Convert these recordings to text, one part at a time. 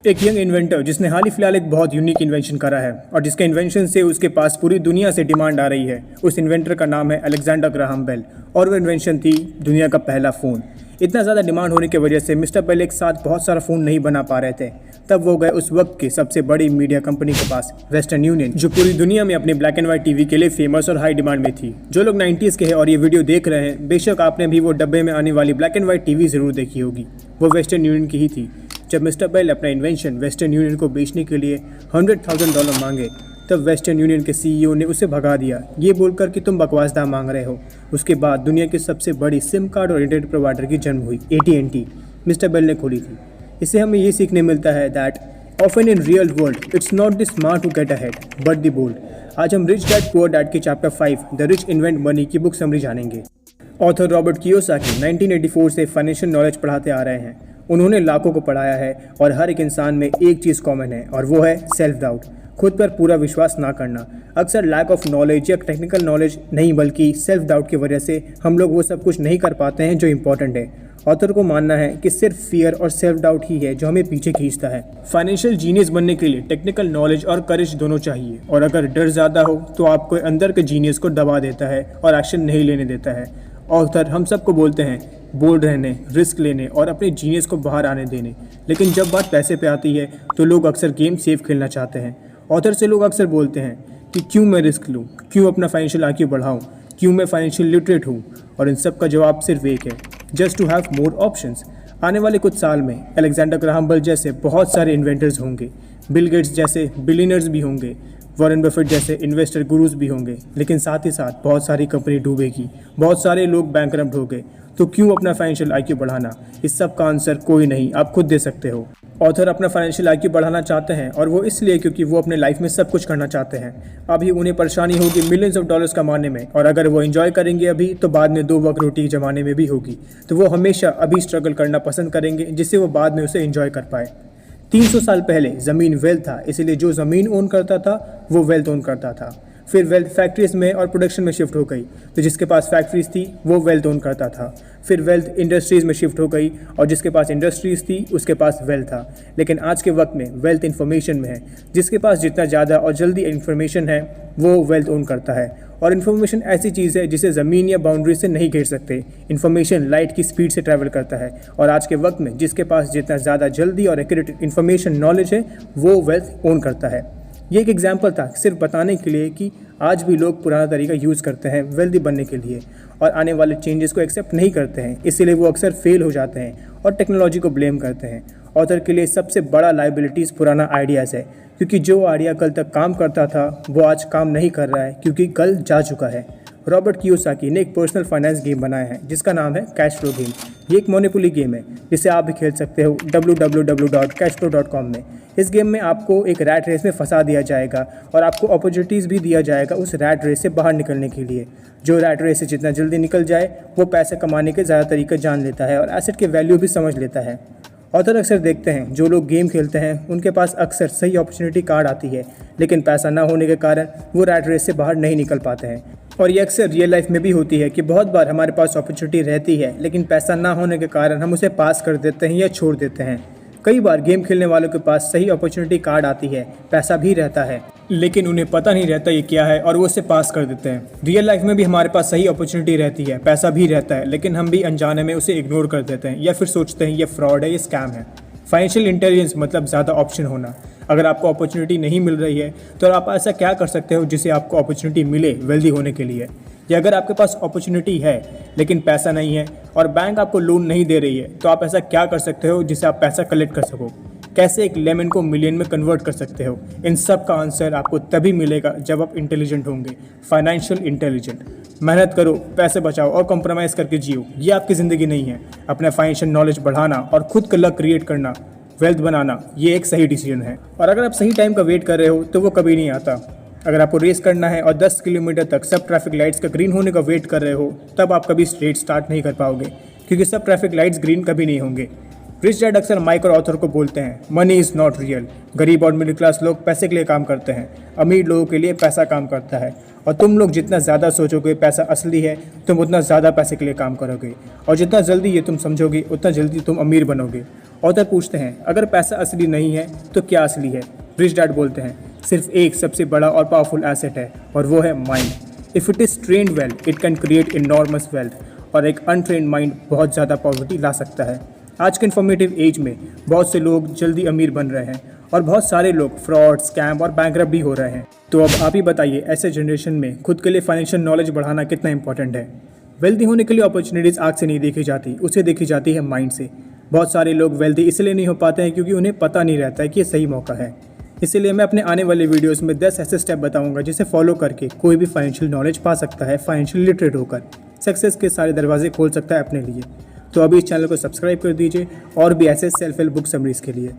एक young inventor जिसने हाल ही फिलहाल एक बहुत यूनिक इन्वेंशन करा है और जिसके इन्वेंशन से उसके पास पूरी दुनिया से डिमांड आ रही है, उस इन्वेंटर का नाम है अलेक्जेंडर ग्राहम बेल और वो इन्वेंशन थी दुनिया का पहला फ़ोन। इतना ज़्यादा डिमांड होने की वजह से मिस्टर बेल एक साथ बहुत सारा फ़ोन नहीं बना पा रहे थे। तब वो गए उस वक्त की सबसे बड़ी मीडिया कंपनी के पास, वेस्टर्न यूनियन, जो पूरी दुनिया में अपने ब्लैक एंड व्हाइट टीवी के लिए फेमस और हाई डिमांड में थी। जो लोग 90s के हैं और ये वीडियो देख रहे हैं, बेशक आपने भी वो डब्बे में आने वाली ब्लैक एंड व्हाइट टीवी ज़रूर देखी होगी। वो वेस्टर्न यूनियन की ही थी। जब मिस्टर बेल अपना इन्वेंशन वेस्टर्न यूनियन को बेचने के लिए $100,000 मांगे, तब वेस्टर्न यूनियन के CEO ने उसे भगा दिया, ये बोलकर कि तुम बकवास दाम मांग रहे हो। उसके बाद दुनिया की सबसे बड़ी सिम कार्ड और इंटरनेट प्रोवाइडर की जन्म हुई, AT&T, मिस्टर बेल ने खोली थी। इससे हमें ये सीखने मिलता है that often in real world it's not the smart to get ahead but the bold. आज हम रिच डैड पुअर डैड के chapter 5 the rich invent money की बुक समरी जानेंगे। ऑथर रॉबर्ट कियोसाकी 1984 से फाइनेंशियल नॉलेज पढ़ाते आ रहे हैं। उन्होंने लाखों को पढ़ाया है और हर एक इंसान में एक चीज़ कॉमन है और वो है सेल्फ डाउट, खुद पर पूरा विश्वास ना करना। अक्सर लैक ऑफ नॉलेज या टेक्निकल नॉलेज नहीं बल्कि सेल्फ डाउट की वजह से हम लोग वो सब कुछ नहीं कर पाते हैं जो इम्पोर्टेंट है। ऑथर को मानना है कि सिर्फ फियर और सेल्फ डाउट ही है जो हमें पीछे खींचता है। फाइनेंशियल जीनियस बनने के लिए टेक्निकल नॉलेज और करेज दोनों चाहिए, और अगर डर ज़्यादा हो तो आपको अंदर के जीनियस को दबा देता है और एक्शन नहीं लेने देता है। ऑथर हम सबको बोलते हैं बोल्ड रहने, रिस्क लेने और अपने जीनियस को बाहर आने देने, लेकिन जब बात पैसे पे आती है तो लोग अक्सर गेम सेफ खेलना चाहते हैं। ऑथर से लोग अक्सर बोलते हैं कि क्यों मैं रिस्क लूँ, क्यों अपना फाइनेंशियल IQ बढ़ाऊँ, क्यों मैं फाइनेंशियल लिटरेट हूँ, और इन सब का जवाब सिर्फ एक है, just to have more options. आने वाले कुछ साल में अलेक्जेंडर ग्राहम बेल जैसे बहुत सारे इन्वेंटर्स होंगे, बिल गेट्स जैसे बिलियनर्स भी होंगे, वॉरेन बफेट जैसे इन्वेस्टर गुरुज भी होंगे, लेकिन साथ ही साथ बहुत सारी कंपनी डूबेगी, बहुत सारे लोग बैंकरप्ट हो गए। तो क्यों अपना फाइनेंशियल IQ बढ़ाना? इस सब का आंसर कोई नहीं, आप खुद दे सकते हो। ऑथर अपना फाइनेंशियल IQ बढ़ाना चाहते हैं और वो इसलिए क्योंकि वो अपने लाइफ में सब कुछ करना चाहते हैं। अभी उन्हें परेशानी होगी मिलियंस ऑफ डॉलर्स कमाने में, और अगर वो एंजॉय करेंगे अभी तो बाद में 2 वक्त रोटी जमाने में भी होगी। तो वो हमेशा अभी स्ट्रगल करना पसंद करेंगे जिससे वो बाद में उसे एंजॉय कर पाए। 300 साल पहले ज़मीन वेल्थ था, इसलिए जो ज़मीन ओन करता था वो वेल्थ ओन करता था। फिर वेल्थ फैक्ट्रीज में और प्रोडक्शन में शिफ्ट हो गई, तो जिसके पास फैक्ट्रीज थी वो वेल्थ ओन करता था। फिर वेल्थ इंडस्ट्रीज़ में शिफ्ट हो गई और जिसके पास इंडस्ट्रीज़ थी उसके पास वेल्थ था। लेकिन आज के वक्त में वेल्थ इन्फॉर्मेशन में है, जिसके पास जितना ज़्यादा और जल्दी इन्फॉर्मेशन है वो वेल्थ ओन करता है। और इन्फॉर्मेशन ऐसी चीज़ है जिसे ज़मीन या बाउंड्री से नहीं घेर सकते। इन्फॉर्मेशन लाइट की स्पीड से ट्रैवल करता है, और आज के वक्त में जिसके पास जितना ज़्यादा जल्दी और एक्यूरेट इन्फॉर्मेशन नॉलेज है वो वेल्थ ओन करता है। ये एक एग्जाम्पल था सिर्फ बताने के लिए कि आज भी लोग पुराना तरीका यूज़ करते हैं वेल्दी बनने के लिए और आने वाले चेंजेस को एक्सेप्ट नहीं करते हैं, इसीलिए वो अक्सर फेल हो जाते हैं और टेक्नोलॉजी को ब्लेम करते हैं। ऑथर के लिए सबसे बड़ा लाइबिलिटीज़ पुराना आइडियाज़ है, क्योंकि जो आइडिया कल तक काम करता था वो आज काम नहीं कर रहा है क्योंकि कल जा चुका है। रॉबर्ट कियोसाकी ने एक पर्सनल फाइनेंस गेम बनाया है जिसका नाम है कैश फ्लो गेम। ये एक मोनोपोली गेम है जिसे आप भी खेल सकते हो www.cashflow.com में। इस गेम में आपको एक रैट रेस में फंसा दिया जाएगा और आपको अपॉर्चुनिटीज़ भी दिया जाएगा उस रैट रेस से बाहर निकलने के लिए। जो रैट रेस से जितना जल्दी निकल जाए वो पैसे कमाने के ज़्यादा तरीके जान लेता है और एसेट के वैल्यू भी समझ लेता है। ऑथर अक्सर देखते हैं जो लोग गेम खेलते हैं उनके पास अक्सर सही अपॉर्चुनिटी कार्ड आती है, लेकिन पैसा ना होने के कारण वो रैट रेस से बाहर नहीं निकल पाते हैं। और ये अक्सर रियल लाइफ में भी होती है कि बहुत बार हमारे पास अपॉर्चुनिटी रहती है, लेकिन पैसा ना होने के कारण हम उसे पास कर देते हैं या छोड़ देते हैं। कई बार गेम खेलने वालों के पास सही अपॉर्चुनिटी कार्ड आती है, पैसा भी रहता है, लेकिन उन्हें पता नहीं रहता ये क्या है और वो उसे पास कर देते हैं। रियल लाइफ में भी हमारे पास सही अपॉर्चुनिटी रहती है, पैसा भी रहता है, लेकिन हम भी अनजाने में उसे इग्नोर कर देते हैं या फिर सोचते हैं ये फ्रॉड है, ये स्कैम है। फाइनेंशियल इंटेलिजेंस मतलब ज़्यादा ऑप्शन होना। अगर आपको अपॉर्चुनिटी नहीं मिल रही है तो आप ऐसा क्या कर सकते हो जिससे आपको अपॉर्चुनिटी मिले वेल्दी होने के लिए? या अगर आपके पास अपॉर्चुनिटी है लेकिन पैसा नहीं है और बैंक आपको लोन नहीं दे रही है, तो आप ऐसा क्या कर सकते हो जिससे आप पैसा कलेक्ट कर सको? कैसे एक लेमन को मिलियन में कन्वर्ट कर सकते हो? इन सब का आंसर आपको तभी मिलेगा जब आप इंटेलिजेंट होंगे, फाइनेंशियल इंटेलिजेंट। मेहनत करो, पैसे बचाओ और कॉम्प्रोमाइज़ करके जियो, ये आपकी ज़िंदगी नहीं है। अपना फाइनेंशियल नॉलेज बढ़ाना और खुद का लक क्रिएट करना, वेल्थ बनाना, ये एक सही डिसीजन है। और अगर आप सही टाइम का वेट कर रहे हो तो वो कभी नहीं आता। अगर आपको रेस करना है और 10 किलोमीटर तक सब ट्रैफिक लाइट्स का ग्रीन होने का वेट कर रहे हो, तब आप कभी रेस स्टार्ट नहीं कर पाओगे, क्योंकि सब ट्रैफिक लाइट्स ग्रीन कभी नहीं होंगे। रिच डैड अक्सर माइक और ऑथर को बोलते हैं मनी इज़ नॉट रियल। गरीब और मिडिल क्लास लोग पैसे के लिए काम करते हैं, अमीर लोगों के लिए पैसा काम करता है। और तुम लोग जितना ज़्यादा सोचोगे पैसा असली है, तुम उतना ज़्यादा पैसे के लिए काम करोगे, और जितना जल्दी ये तुम समझोगे उतना जल्दी तुम अमीर बनोगे। ऑथर पूछते हैं अगर पैसा असली नहीं है तो क्या असली है? रिच डैड बोलते हैं सिर्फ एक सबसे बड़ा और पावरफुल एसेट है और वो है mind. If it is trained well it can create enormous wealth, और एक अनट्रेन्ड माइंड बहुत ज़्यादा पॉवर्टी ला सकता है। आज के इन्फॉर्मेटिव एज में बहुत से लोग जल्दी अमीर बन रहे हैं और बहुत सारे लोग फ्रॉड, स्कैम और बैंकरप्ट भी हो रहे हैं। तो अब आप ही बताइए, ऐसे जनरेशन में खुद के लिए फाइनेंशियल नॉलेज बढ़ाना कितना इंपॉर्टेंट है? वेल्दी होने के लिए अपॉर्चुनिटीज़ आँख से नहीं देखी जाती, उसे देखी जाती है माइंड से। बहुत सारे लोग वेल्दी इसलिए नहीं हो पाते हैं क्योंकि उन्हें पता नहीं रहता है कि ये सही मौका है। इसीलिए मैं अपने आने वाले वीडियोस में 10 ऐसे स्टेप बताऊंगा जिसे फॉलो करके कोई भी फाइनेंशियल नॉलेज पा सकता है, फाइनेंशियल लिटरेट होकर सक्सेस के सारे दरवाजे खोल सकता है अपने लिए। तो अभी इस चैनल को सब्सक्राइब कर दीजिए और भी ऐसे सेल्फ हेल्प बुक समरीज के लिए।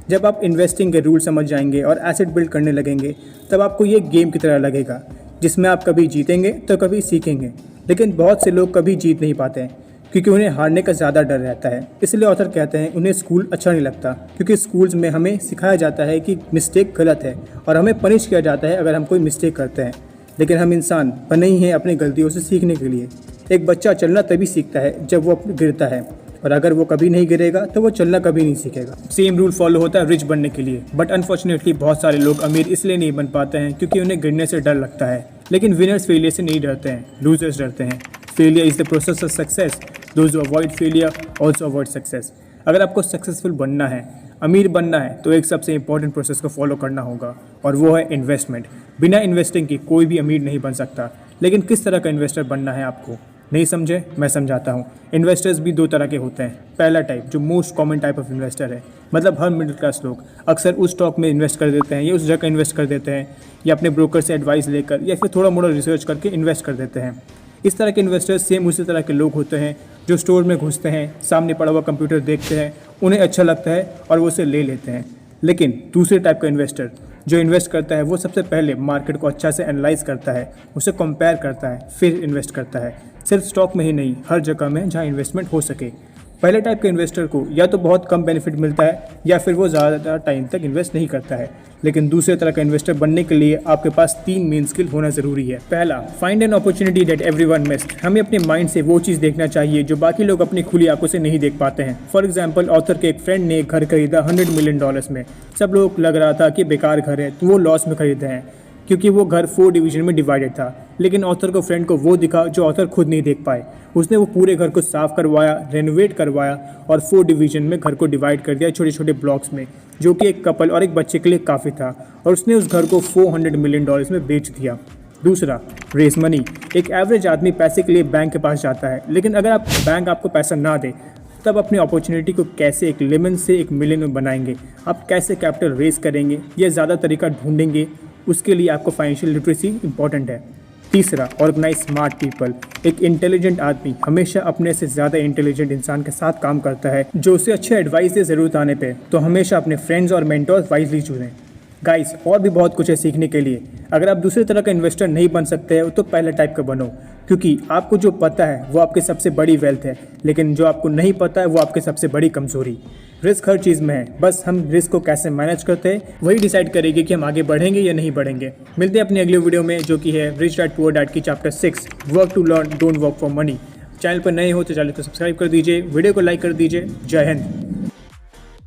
जब आप इन्वेस्टिंग के रूल समझ जाएंगे और एसेट बिल्ड करने लगेंगे तब आपको ये गेम की तरह लगेगा जिसमें आप कभी जीतेंगे तो कभी सीखेंगे। लेकिन बहुत से लोग कभी जीत नहीं पाते हैं क्योंकि उन्हें हारने का ज़्यादा डर रहता है। इसलिए ऑथर कहते हैं उन्हें स्कूल अच्छा नहीं लगता क्योंकि स्कूल्स में हमें सिखाया जाता है कि मिस्टेक गलत है और हमें पनिश किया जाता है अगर हम कोई मिस्टेक करते हैं। लेकिन हम इंसान बने ही हैं अपनी गलतियों से सीखने के लिए। एक बच्चा चलना तभी सीखता है जब वो गिरता है, और अगर वो कभी नहीं गिरेगा तो वो चलना कभी नहीं सीखेगा। सेम रूल फॉलो होता है रिच बनने के लिए, बट अनफॉर्चुनेटली बहुत सारे लोग अमीर इसलिए नहीं बन पाते हैं क्योंकि उन्हें गिरने से डर लगता है। लेकिन विनर्स फेलियर से नहीं डरते हैं, लूजर्स डरते हैं। Failure is the process of success, those who avoid failure also avoid success. अगर आपको सक्सेसफुल बनना है, अमीर बनना है, तो एक सबसे इंपॉर्टेंट प्रोसेस को फॉलो करना होगा और वो है इन्वेस्टमेंट। बिना इन्वेस्टिंग की कोई भी अमीर नहीं बन सकता। लेकिन किस तरह का इन्वेस्टर बनना है आपको? नहीं समझे? मैं समझाता हूँ। इन्वेस्टर्स भी दो तरह के होते हैं। पहला टाइप जो most common type of investor है, मतलब हर मिडिल क्लास लोग अक्सर उस स्टॉक में इन्वेस्ट कर देते हैं या उस जगह इन्वेस्ट कर देते हैं या अपने ब्रोकर से एडवाइस लेकर या फिर थोड़ा मोड़ा रिसर्च करके इन्वेस्ट कर देते हैं। इस तरह के इन्वेस्टर्स सेम उसी तरह के लोग होते हैं जो स्टोर में घुसते हैं, सामने पड़ा हुआ कंप्यूटर देखते हैं, उन्हें अच्छा लगता है और वो उसे ले लेते हैं। लेकिन दूसरे टाइप का इन्वेस्टर जो इन्वेस्ट करता है वो सबसे पहले मार्केट को अच्छा से एनालाइज करता है, उसे कंपेयर करता है, फिर इन्वेस्ट करता है। सिर्फ स्टॉक में ही नहीं, हर जगह में जहाँ इन्वेस्टमेंट हो सके। पहले टाइप के इन्वेस्टर को या तो बहुत कम बेनिफिट मिलता है या फिर वो ज़्यादा टाइम तक इन्वेस्ट नहीं करता है। लेकिन दूसरे तरह का इन्वेस्टर बनने के लिए आपके पास 3 मेन स्किल होना ज़रूरी है। पहला, find an opportunity that everyone missed. हमें अपने माइंड से वो चीज़ देखना चाहिए जो बाकी लोग अपनी खुली आंखों से नहीं देख पाते हैं। फॉर एग्जाम्पल, ऑथर के एक फ्रेंड ने एक घर खरीदा $100 मिलियन में। सब लोग लग रहा था कि बेकार घर है तो वो लॉस में खरीदे हैं क्योंकि वो घर 4 डिवीजन में डिवाइडेड था। लेकिन ऑथर को फ्रेंड को वो दिखा जो ऑथर खुद नहीं देख पाए। उसने वो पूरे घर को साफ करवाया, रेनोवेट करवाया और 4 डिवीजन में घर को डिवाइड कर दिया छोटे छोटे ब्लॉक्स में, जो कि एक कपल और एक बच्चे के लिए काफ़ी था। और उसने उस घर को $400 मिलियन में बेच दिया। दूसरा, रेस मनी। एक एवरेज आदमी पैसे के लिए बैंक के पास जाता है, लेकिन अगर आप बैंक आपको पैसा ना दे तब अपनी अपॉर्चुनिटी को कैसे एक लेमन से एक मिलियन में बनाएंगे? आप कैसे कैपिटल रेस करेंगे? ये ज़्यादा तरीका ढूंढेंगे। उसके लिए आपको फाइनेंशियल लिटरेसी इंपॉर्टेंट है। तीसरा, ऑर्गेनाइज स्मार्ट पीपल। एक इंटेलिजेंट आदमी हमेशा अपने से ज़्यादा इंटेलिजेंट इंसान के साथ काम करता है जो उसे अच्छे एडवाइस दे ज़रूरत आने पे। तो हमेशा अपने फ्रेंड्स और मेंटर्स वाइजली चुनें। गाइस, और भी बहुत कुछ है सीखने के लिए। अगर आप दूसरे तरह का इन्वेस्टर नहीं बन सकते हो तो पहले टाइप का बनो, क्योंकि आपको जो पता है वो आपकी सबसे बड़ी वेल्थ है, लेकिन जो आपको नहीं पता है वो आपकी सबसे बड़ी कमज़ोरी। रिस्क हर चीज़ में है, बस हम रिस्क को कैसे मैनेज करते हैं वही डिसाइड करेंगे कि हम आगे बढ़ेंगे या नहीं बढ़ेंगे। मिलते हैं अपनी अगली वीडियो में जो कि है रिच डैड पुअर डैड की chapter 6, work to learn, don't work for money. Channel पर नए हो तो चैनल को सब्सक्राइब कर दीजिए, वीडियो को लाइक कर दीजिए। जय हिंद।